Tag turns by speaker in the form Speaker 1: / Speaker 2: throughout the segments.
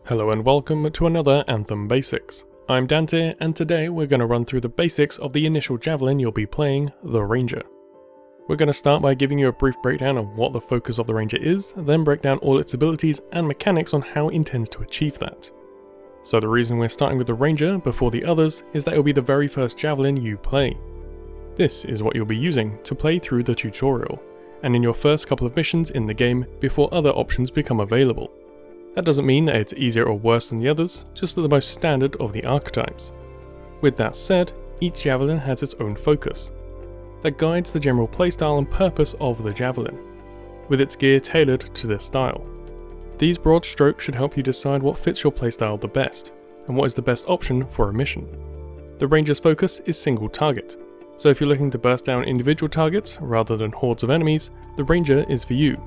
Speaker 1: Hello and welcome to another Anthem Basics. I'm Dante and today we're going to run through the basics of the initial javelin you'll be playing, the Ranger. We're going to start by giving you a brief breakdown of what the focus of the Ranger is, then break down all its abilities and mechanics on how it intends to achieve that. So the reason we're starting with the Ranger before the others is that it will be the very first javelin you play. This is what you'll be using to play through the tutorial, and in your first couple of missions in the game before other options become available. That doesn't mean that it's easier or worse than the others, just the most standard of the archetypes. With that said, each javelin has its own focus that guides the general playstyle and purpose of the javelin, with its gear tailored to this style. These broad strokes should help you decide what fits your playstyle the best, and what is the best option for a mission. The Ranger's focus is single target, so if you're looking to burst down individual targets rather than hordes of enemies, the Ranger is for you.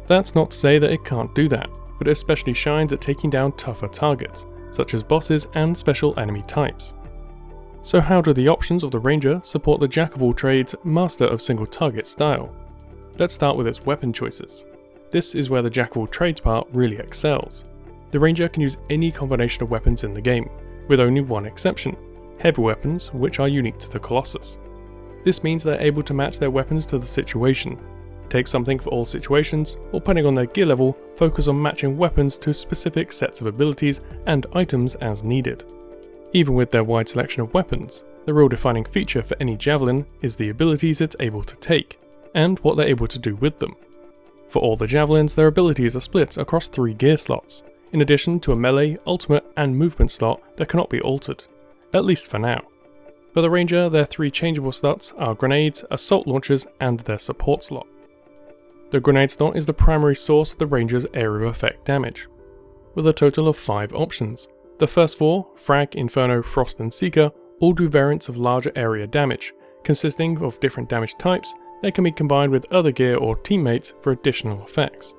Speaker 1: That's not to say that it can't do that, but it especially shines at taking down tougher targets, such as bosses and special enemy types. So how do the options of the Ranger support the jack-of-all-trades, master of single target style? Let's start with its weapon choices. This is where the jack-of-all-trades part really excels. The Ranger can use any combination of weapons in the game, with only one exception: heavy weapons, which are unique to the Colossus. This means they're able to match their weapons to the situation, take something for all situations, or depending on their gear level, focus on matching weapons to specific sets of abilities and items as needed. Even with their wide selection of weapons, the real defining feature for any javelin is the abilities it's able to take, and what they're able to do with them. For all the javelins, their abilities are split across 3 gear slots, in addition to a melee, ultimate, and movement slot that cannot be altered, at least for now. For the Ranger, their 3 changeable slots are grenades, assault launchers, and their support slot. The grenade slot is the primary source of the Ranger's area of effect damage, with a total of 5 options. The first 4, Frag, Inferno, Frost and Seeker, all do variants of larger area damage, consisting of different damage types that can be combined with other gear or teammates for additional effects.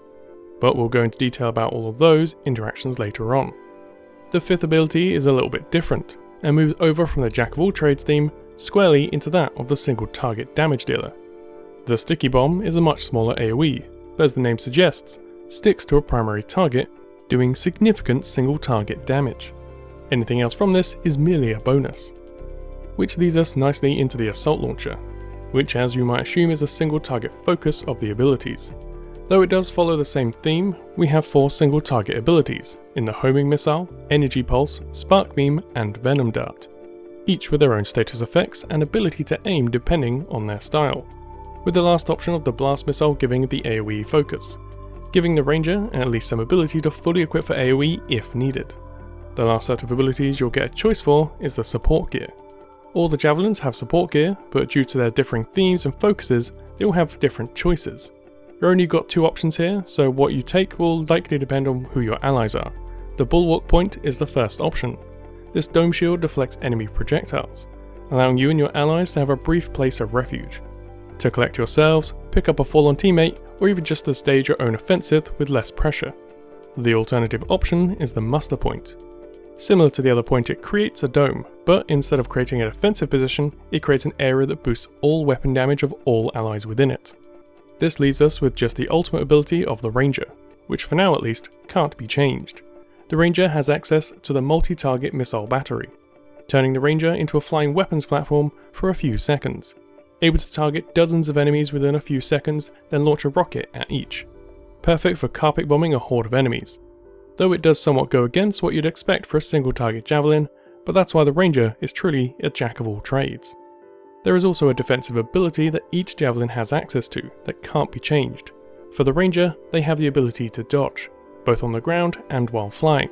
Speaker 1: But we'll go into detail about all of those interactions later on. The 5th ability is a little bit different, and moves over from the jack-of-all-trades theme squarely into that of the single target damage dealer. The Sticky Bomb is a much smaller AoE, but as the name suggests, sticks to a primary target, doing significant single target damage. Anything else from this is merely a bonus. Which leads us nicely into the Assault Launcher, which as you might assume is a single target focus of the abilities. Though it does follow the same theme, we have 4 single target abilities in the Homing Missile, Energy Pulse, Spark Beam and Venom Dart, each with their own status effects and ability to aim depending on their style, with the last option of the Blast Missile giving the AoE focus, giving the Ranger at least some ability to fully equip for AoE if needed. The last set of abilities you'll get a choice for is the Support Gear. All the javelins have support gear, but due to their differing themes and focuses, they will have different choices. You've only got 2 options here, so what you take will likely depend on who your allies are. The Bulwark Point is the first option. This dome shield deflects enemy projectiles, allowing you and your allies to have a brief place of refuge, to collect yourselves, pick up a fallen teammate, or even just to stage your own offensive with less pressure. The alternative option is the Muster Point. Similar to the other point, it creates a dome, but instead of creating an offensive position, it creates an area that boosts all weapon damage of all allies within it. This leaves us with just the ultimate ability of the Ranger, which for now at least can't be changed. The Ranger has access to the multi-target missile battery, turning the Ranger into a flying weapons platform for a few seconds, able to target dozens of enemies within a few seconds, then launch a rocket at each. Perfect for carpet bombing a horde of enemies, though it does somewhat go against what you'd expect for a single target javelin, but that's why the Ranger is truly a jack of all trades. There is also a defensive ability that each javelin has access to that can't be changed. For the Ranger, they have the ability to dodge, both on the ground and while flying.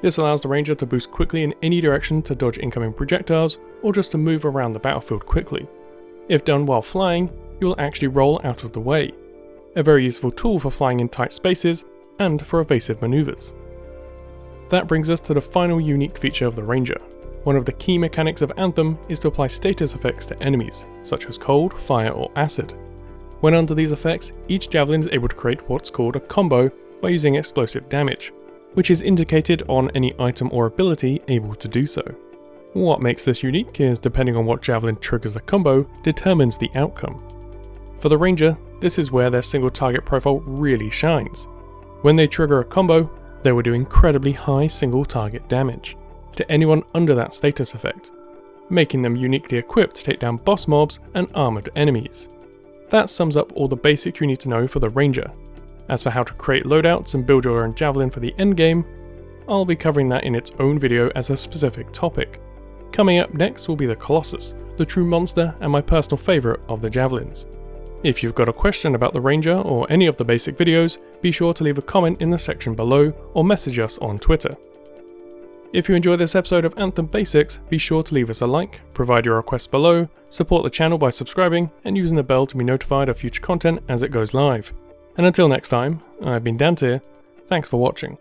Speaker 1: This allows the Ranger to boost quickly in any direction to dodge incoming projectiles, or just to move around the battlefield quickly. If done while flying, you will actually roll out of the way. A very useful tool for flying in tight spaces and for evasive maneuvers. That brings us to the final unique feature of the Ranger. One of the key mechanics of Anthem is to apply status effects to enemies, such as cold, fire or acid. When under these effects, each javelin is able to create what's called a combo by using explosive damage, which is indicated on any item or ability able to do so. What makes this unique is depending on what javelin triggers the combo determines the outcome. For the Ranger, this is where their single target profile really shines. When they trigger a combo, they will do incredibly high single target damage to anyone under that status effect, making them uniquely equipped to take down boss mobs and armoured enemies. That sums up all the basics you need to know for the Ranger. As for how to create loadouts and build your own javelin for the endgame, I'll be covering that in its own video as a specific topic. Coming up next will be the Colossus, the true monster and my personal favourite of the javelins. If you've got a question about the Ranger or any of the basic videos, be sure to leave a comment in the section below or message us on Twitter. If you enjoyed this episode of Anthem Basics, be sure to leave us a like, provide your requests below, support the channel by subscribing and using the bell to be notified of future content as it goes live. And until next time, I've been Dante, thanks for watching.